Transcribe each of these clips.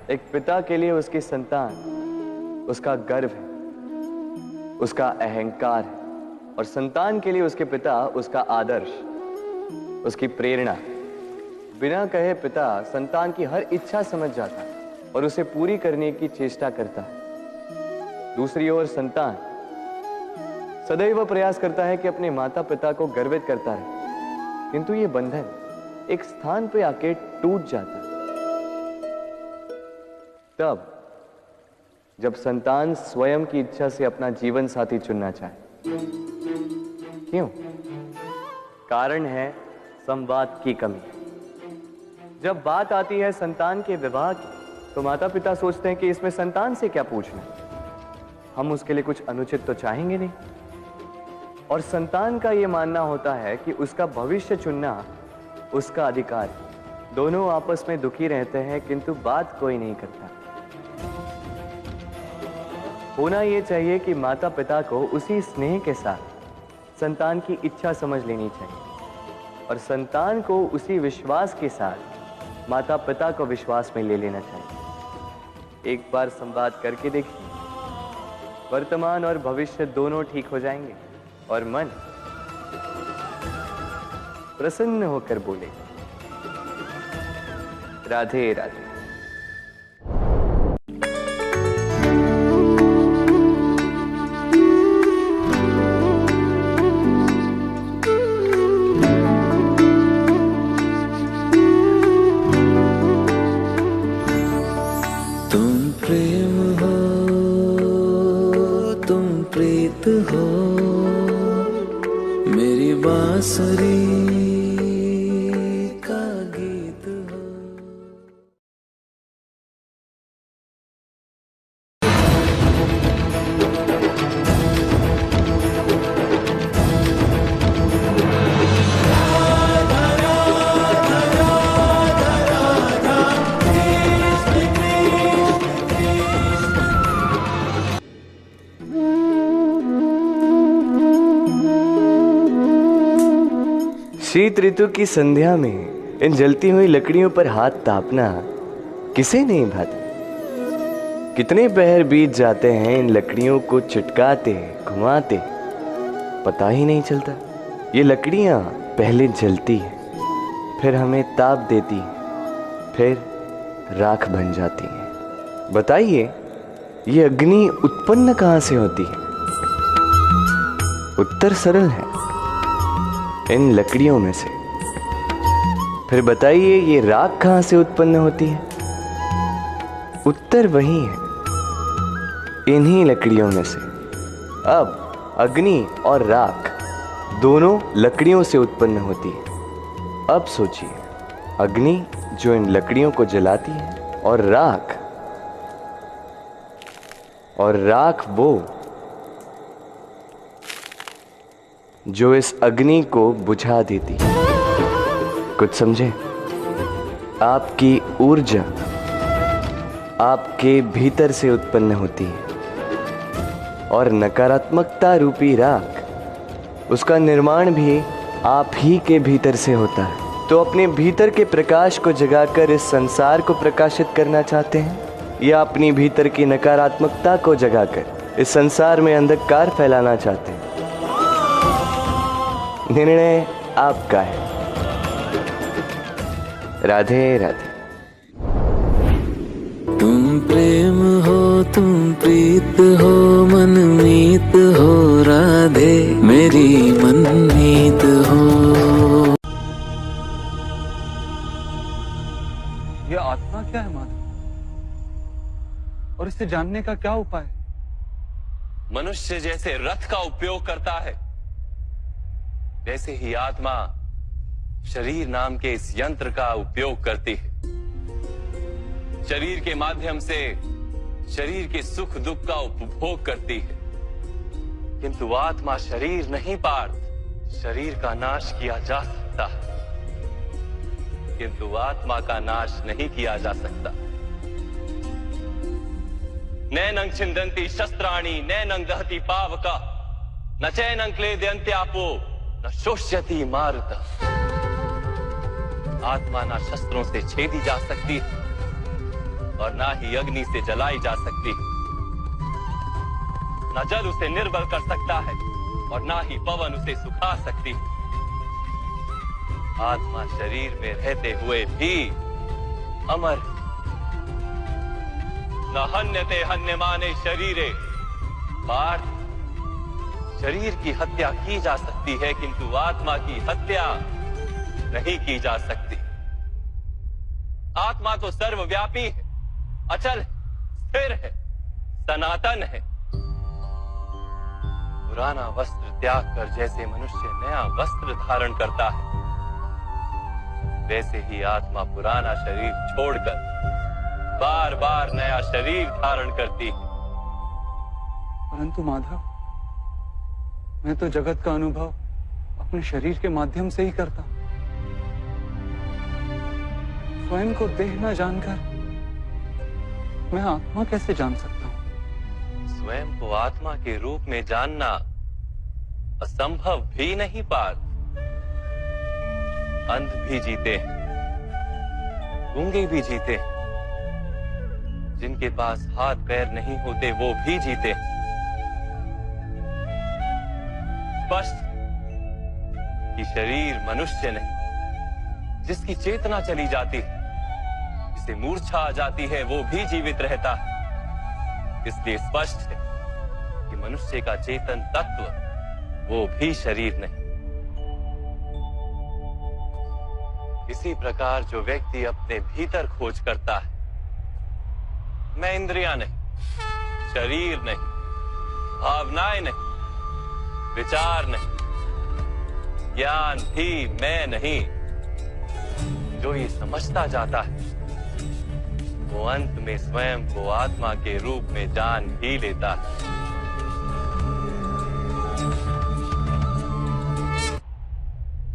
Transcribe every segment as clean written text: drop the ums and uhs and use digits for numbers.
एक पिता के लिए उसकी संतान उसका गर्व है, उसका अहंकार है, और संतान के लिए उसके पिता उसका आदर्श, उसकी प्रेरणा। बिना कहे पिता संतान की हर इच्छा समझ जाता है और उसे पूरी करने की चेष्टा करता है। दूसरी ओर संतान सदैव प्रयास करता है कि अपने माता पिता को गर्वित करता रहे, किंतु ये बंधन एक स्थान पे आके टूट जाता है। तब जब संतान स्वयं की इच्छा से अपना जीवन साथी चुनना चाहे। क्यों? कारण है संवाद की कमी। जब बात आती है संतान के विवाह की, तो माता पिता सोचते हैं कि इसमें संतान से क्या पूछना, हम उसके लिए कुछ अनुचित तो चाहेंगे नहीं। और संतान का यह मानना होता है कि उसका भविष्य चुनना उसका अधिकार है। दोनों आपस में दुखी रहते हैं, किंतु बात कोई नहीं करता। होना यह चाहिए कि माता पिता को उसी स्नेह के साथ संतान की इच्छा समझ लेनी चाहिए, और संतान को उसी विश्वास के साथ माता पिता को विश्वास में ले लेना चाहिए। एक बार संवाद करके देखिए, वर्तमान और भविष्य दोनों ठीक हो जाएंगे और मन प्रसन्न होकर बोले, राधे राधे। तुम प्रेम हो, तुम प्रीत हो, मेरी बांसुरी का गीत हो। शीत ऋतु की संध्या में इन जलती हुई लकड़ियों पर हाथ तापना किसे नहीं भाता। कितने पहर बीत जाते हैं इन लकड़ियों को चिटकाते घुमाते, पता ही नहीं चलता। ये लकड़ियां पहले जलती हैं, फिर हमें ताप देती हैं, फिर राख बन जाती हैं। बताइए, ये अग्नि उत्पन्न कहां से होती है? उत्तर सरल है, इन लकड़ियों में से। फिर बताइए, ये राख कहां से उत्पन्न होती है? उत्तर वही है, इन्हीं लकड़ियों में से। अब अग्नि और राख दोनों लकड़ियों से उत्पन्न होती है। अब सोचिए, अग्नि जो इन लकड़ियों को जलाती है, और राख वो जो इस अग्नि को बुझा देती है। कुछ समझे? आपकी ऊर्जा आपके भीतर से उत्पन्न होती है, और नकारात्मकता रूपी राख, उसका निर्माण भी आप ही के भीतर से होता है। तो अपने भीतर के प्रकाश को जगाकर इस संसार को प्रकाशित करना चाहते हैं, या अपनी भीतर की नकारात्मकता को जगाकर इस संसार में अंधकार फैलाना चाहते हैं? निर्णय आपका है। राधे राधे। तुम प्रेम हो, तुम प्रीत हो, मनमीत हो, राधे मेरी मनमीत हो। ये आत्मा क्या है माधव, और इसे जानने का क्या उपाय? मनुष्य जैसे रथ का उपयोग करता है, वैसे ही आत्मा शरीर नाम के इस यंत्र का उपयोग करती है। शरीर के माध्यम से शरीर के सुख दुख का उपभोग करती है, किंतु आत्मा शरीर नहीं पार्थ। शरीर का नाश किया जा सकता है, किंतु आत्मा का नाश नहीं किया जा सकता। नैनं छिन्दन्ति शस्त्राणि, नैनं दहति पावका, न चैनं क्लेदयन्त्यापो, न शोष्यति मारुतः। आत्मा ना शस्त्रों से छेदी जा सकती है, और ना ही अग्नि से जलाई जा सकती। न जल उसे निर्बल कर सकता है और ना ही पवन उसे सुखा सकती। आत्मा शरीर में रहते हुए भी अमर। न हन्यते हन्यमाने शरीरे। पार्थ, शरीर की हत्या की जा सकती है किंतु आत्मा की हत्या नहीं की जा सकती। आत्मा तो सर्वव्यापी है, अचल, स्थिर है, सनातन है। पुराना वस्त्र त्याग कर जैसे मनुष्य नया वस्त्र धारण करता है, वैसे ही आत्मा पुराना शरीर छोड़कर बार बार नया शरीर धारण करती है। परंतु माधव, मैं तो जगत का अनुभव अपने शरीर के माध्यम से ही करता हूं। स्वयं को देह न जानकर मैं आत्मा कैसे जान सकता हूं? स्वयं को आत्मा के रूप में जानना असंभव भी नहीं पार्थ। अंध भी जीते हैं, गूंगे भी जीते हैं, जिनके पास हाथ पैर नहीं होते वो भी जीते हैं। स्पष्ट कि शरीर मनुष्य नहीं, जिसकी चेतना चली जाती है, जिसे मूर्छा आ जाती है, वो भी जीवित रहता है। इसलिए स्पष्ट है कि मनुष्य का चेतन तत्व वो भी शरीर नहीं। इसी प्रकार जो व्यक्ति अपने भीतर खोज करता है, मैं इंद्रियां नहीं, शरीर नहीं, भावनाएं नहीं, विचार नहीं, ज्ञान भी मैं नहीं, जो ये समझता जाता है वो अंत में स्वयं को आत्मा के रूप में जान ही लेता है।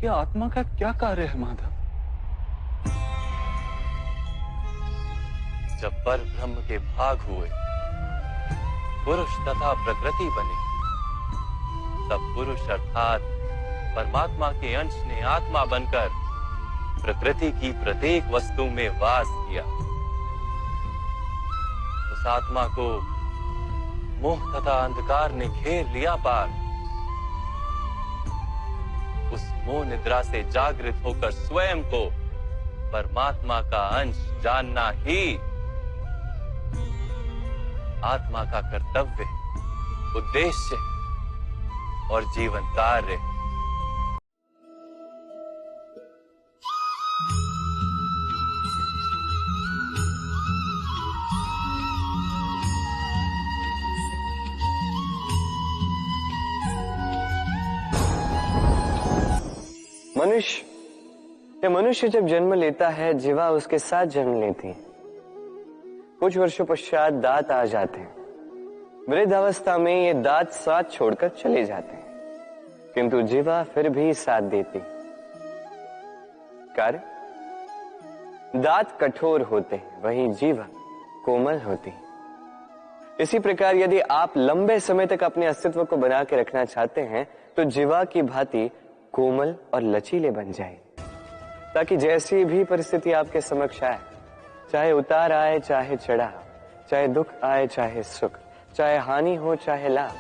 ये आत्मा का क्या कार्य है माधव? जब पर ब्रह्म के भाग हुए, पुरुष तथा प्रकृति बने, तब पुरुष अर्थात परमात्मा के अंश ने आत्मा बनकर प्रकृति की प्रत्येक वस्तु में वास किया। उस आत्मा को मोह तथा अंधकार ने घेर लिया पार। उस मोह निद्रा से जागृत होकर स्वयं को परमात्मा का अंश जानना ही आत्मा का कर्तव्य, उद्देश्य और जीवन कार्य। मनुष्य जब जन्म लेता है, जीवा उसके साथ जन्म लेती है। कुछ वर्षों पश्चात दांत आ जाते हैं। वृद्ध अवस्था में ये दांत साथ छोड़कर चले जाते हैं, किंतु जीवा फिर भी साथ देती। कारण, दांत कठोर होते हैं, वहीं जीवा कोमल होती है। इसी प्रकार यदि आप लंबे समय तक अपने अस्तित्व को बना के रखना चाहते हैं, तो जीवा की भांति कोमल और लचीले बन जाए, ताकि जैसी भी परिस्थिति आपके समक्ष आए, चाहे उतार आए चाहे चढ़ाव, चाहे दुख आए चाहे सुख, चाहे हानि हो चाहे लाभ,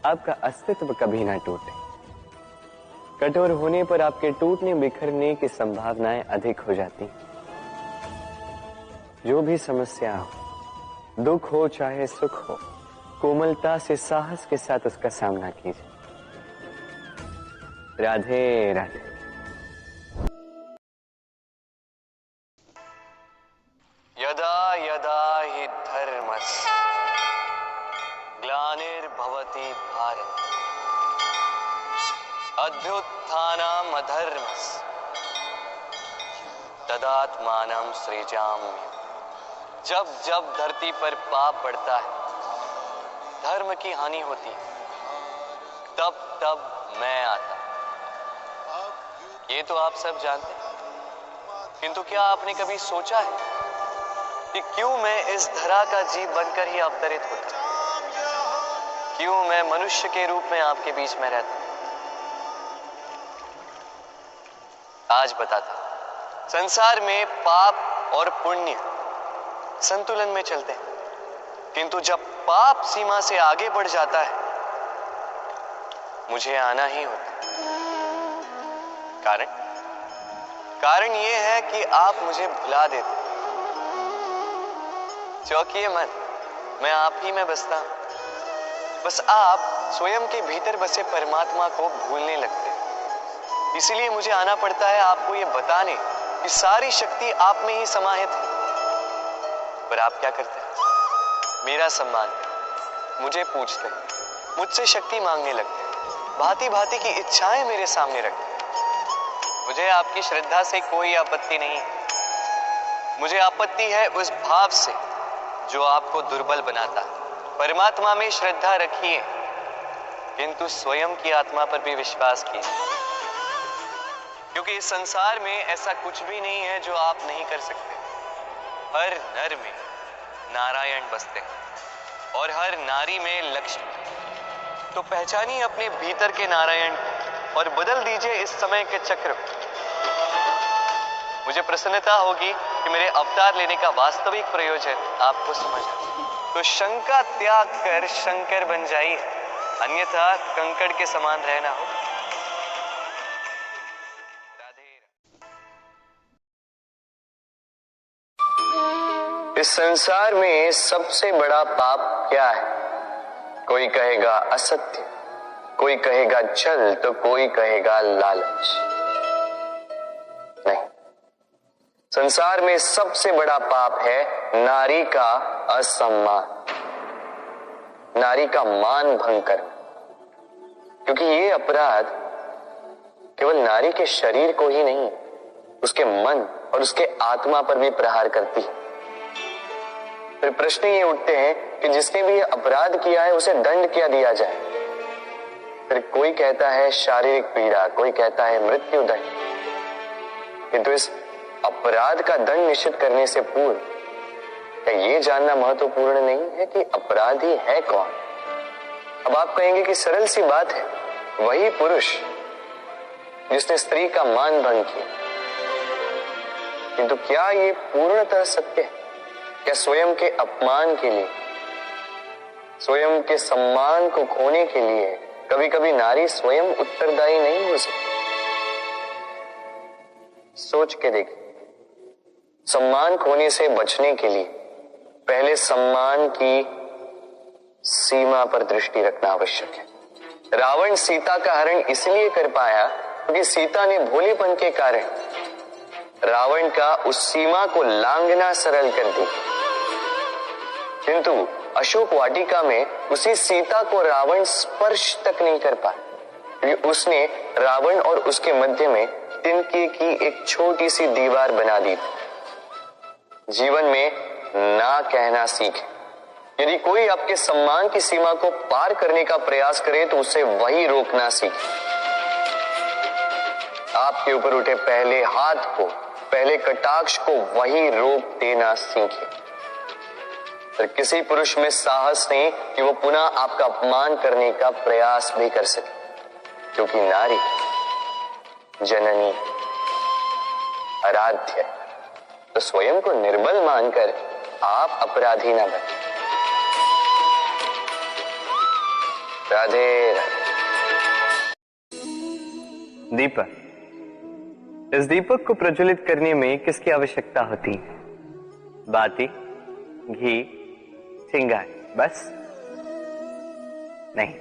आपका अस्तित्व कभी ना टूटे। कठोर होने पर आपके टूटने बिखरने की संभावनाएं अधिक हो जाती। जो भी समस्या हो, दुख हो चाहे सुख हो, कोमलता से साहस के साथ उसका सामना कीजिए। राधे राधे। यदा यदा हि धर्मस्य ग्लानिर्भवति भारत अभ्युत्थानम् अधर्मस्य तदात्मानं सृजाम्यहम्। जब जब धरती पर पाप बढ़ता है, धर्म की हानि होती है, तब तब मैं आता। ये तो आप सब जानते हैं, किंतु क्या आपने कभी सोचा है कि क्यों मैं इस धरा का जीव बनकर ही अवतरित होता हूं? क्यों मैं मनुष्य के रूप में आपके बीच में रहता हूं? आज बताता हूं। संसार में पाप और पुण्य संतुलन में चलते हैं, किंतु जब पाप सीमा से आगे बढ़ जाता है मुझे आना ही होता है। कारण यह है कि आप मुझे भुला देते। चौकिए मन, मैं आप ही में बसता हूं। बस आप स्वयं के भीतर बसे परमात्मा को भूलने लगते। इसीलिए मुझे आना पड़ता है आपको यह बताने कि सारी शक्ति आप में ही समाहित है। पर आप क्या करते हैं? मेरा सम्मान करते, मुझे पूछते, मुझसे शक्ति मांगने लगते, भांति भांति की इच्छाएं मेरे सामने रखते। मुझे आपकी श्रद्धा से कोई आपत्ति नहीं है। मुझे आपत्ति है उस भाव से जो आपको दुर्बल बनाता है। परमात्मा में श्रद्धा रखिए, किंतु स्वयं की आत्मा पर भी विश्वास कीजिए, क्योंकि इस संसार में ऐसा कुछ भी नहीं है जो आप नहीं कर सकते। हर नर में नारायण बसते हैं और हर नारी में लक्ष्मी। तो पहचानिए अपने भीतर के नारायण और बदल दीजिए इस समय के चक्र। मुझे प्रसन्नता होगी कि मेरे अवतार लेने का वास्तविक प्रयोजन आपको समझ आए। तो शंका त्याग कर शंकर बन जाइए, अन्यथा कंकड़ के समान रहना हो। इस संसार में सबसे बड़ा पाप क्या है? कोई कहेगा असत्य, कोई कहेगा छल, तो कोई कहेगा लालच। नहीं, संसार में सबसे बड़ा पाप है नारी का असम्मान, नारी का मान भंग करना। क्योंकि ये अपराध केवल नारी के शरीर को ही नहीं, उसके मन और उसके आत्मा पर भी प्रहार करती है। फिर प्रश्न ये उठते हैं कि जिसने भी ये अपराध किया है उसे दंड क्या दिया जाए? फिर कोई कहता है शारीरिक पीड़ा, कोई कहता है मृत्यु दंड। किंतु इस अपराध का दंड निश्चित करने से पूर्व क्या ये जानना महत्वपूर्ण नहीं है कि अपराधी है कौन? अब आप कहेंगे कि सरल सी बात है, वही पुरुष जिसने स्त्री का मान भंग किया। किंतु क्या ये पूर्णतः सत्य है? क्या स्वयं के अपमान के लिए, स्वयं के सम्मान को खोने के लिए कभी कभी नारी स्वयं उत्तरदायी नहीं हो सकती? सोच के देखिए, सम्मान खोने से बचने के लिए पहले सम्मान की सीमा पर दृष्टि रखना आवश्यक है। रावण सीता का हरण इसलिए कर पाया क्योंकि सीता ने भोलेपन के कारण रावण का उस सीमा को लांघना सरल कर दी। किंतु अशोक वाटिका में उसी सीता को रावण स्पर्श तक नहीं कर पाया, क्योंकि उसने रावण और उसके मध्य में तिनके की एक छोटी सी दीवार बना दी थी। जीवन में ना कहना सीखें। यदि कोई आपके सम्मान की सीमा को पार करने का प्रयास करे तो उसे वही रोकना सीखें। आपके ऊपर उठे पहले हाथ को, पहले कटाक्ष को वही रोक देना सीखें। फिर किसी पुरुष में साहस नहीं कि वो पुनः आपका अपमान करने का प्रयास भी कर सके, क्योंकि नारी जननी आराध्य है। तो स्वयं को निर्बल मानकर आप अपराधी ना बने। राधे राधे। दीपक, इस दीपक को प्रज्वलित करने में किसकी आवश्यकता होती है? बाती, घी, चिंगारी, बस नहीं।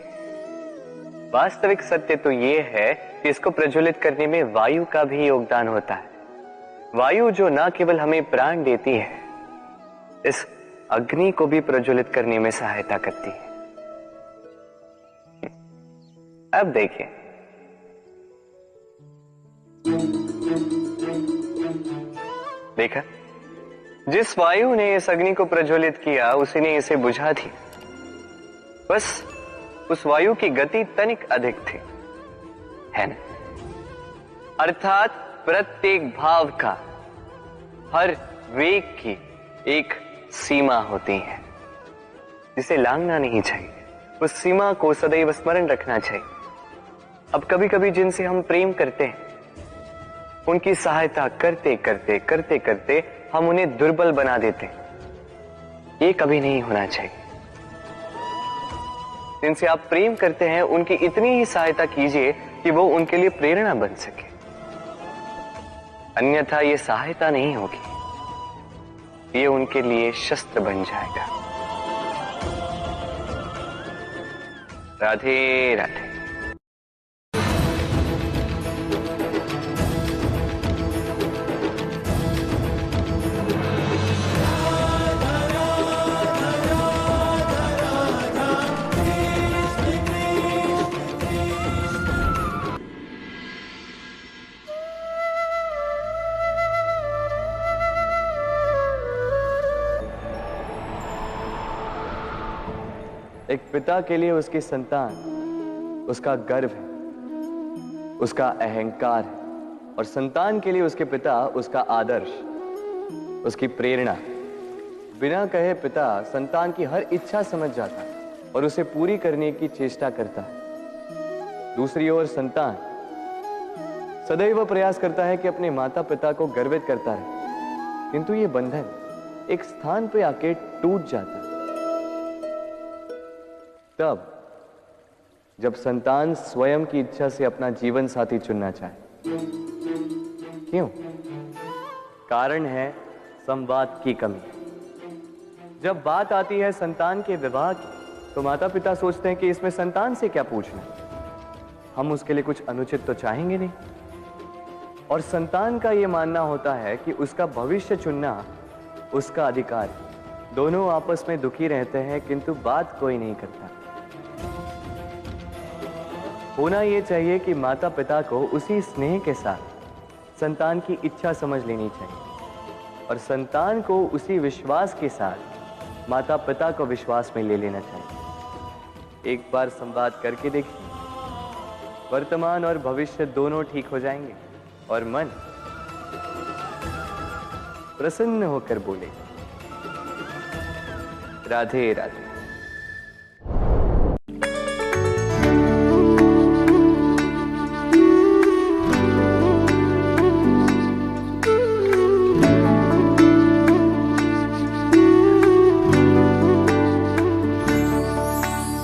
वास्तविक सत्य तो यह है कि इसको प्रज्वलित करने में वायु का भी योगदान होता है। वायु जो न केवल हमें प्राण देती है, इस अग्नि को भी प्रज्वलित करने में सहायता करती है। अब देखिए, देखा, जिस वायु ने इस अग्नि को प्रज्वलित किया उसी ने इसे बुझा दिया। बस उस वायु की गति तनिक अधिक थी, है ना? अर्थात प्रत्येक भाव का, हर वेग की एक सीमा होती है जिसे लांघना नहीं चाहिए। उस सीमा को सदैव स्मरण रखना चाहिए। अब कभी कभी जिनसे हम प्रेम करते हैं उनकी सहायता करते करते हम उन्हें दुर्बल बना देते हैं। ये कभी नहीं होना चाहिए। जिनसे आप प्रेम करते हैं उनकी इतनी ही सहायता कीजिए कि वो उनके लिए प्रेरणा बन सके, अन्यथा ये सहायता नहीं होगी, ये उनके लिए शस्त्र बन जाएगा। राधे राधे। एक पिता के लिए उसकी संतान उसका गर्व है, उसका अहंकार है, और संतान के लिए उसके पिता उसका आदर्श, उसकी प्रेरणा। बिना कहे पिता संतान की हर इच्छा समझ जाता है और उसे पूरी करने की चेष्टा करता है। दूसरी ओर संतान सदैव प्रयास करता है कि अपने माता पिता को गर्वित करता रहे, किंतु ये बंधन एक स्थान पे आके टूट जाता है। तब जब संतान स्वयं की इच्छा से अपना जीवन साथी चुनना चाहे। क्यों? कारण है संवाद की कमी। जब बात आती है संतान के विवाह की, तो माता पिता सोचते हैं कि इसमें संतान से क्या पूछना, हम उसके लिए कुछ अनुचित तो चाहेंगे नहीं। और संतान का यह मानना होता है कि उसका भविष्य चुनना उसका अधिकार है। दोनों आपस में दुखी रहते हैं, किंतु बात कोई नहीं करता। होना यह चाहिए कि माता पिता को उसी स्नेह के साथ संतान की इच्छा समझ लेनी चाहिए, और संतान को उसी विश्वास के साथ माता पिता को विश्वास में ले लेना चाहिए। एक बार संवाद करके देखिए, वर्तमान और भविष्य दोनों ठीक हो जाएंगे और मन प्रसन्न होकर बोले राधे राधे।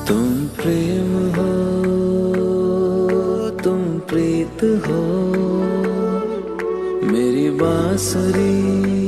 तुम प्रेम हो, तुम प्रीत हो, मेरी बांसुरी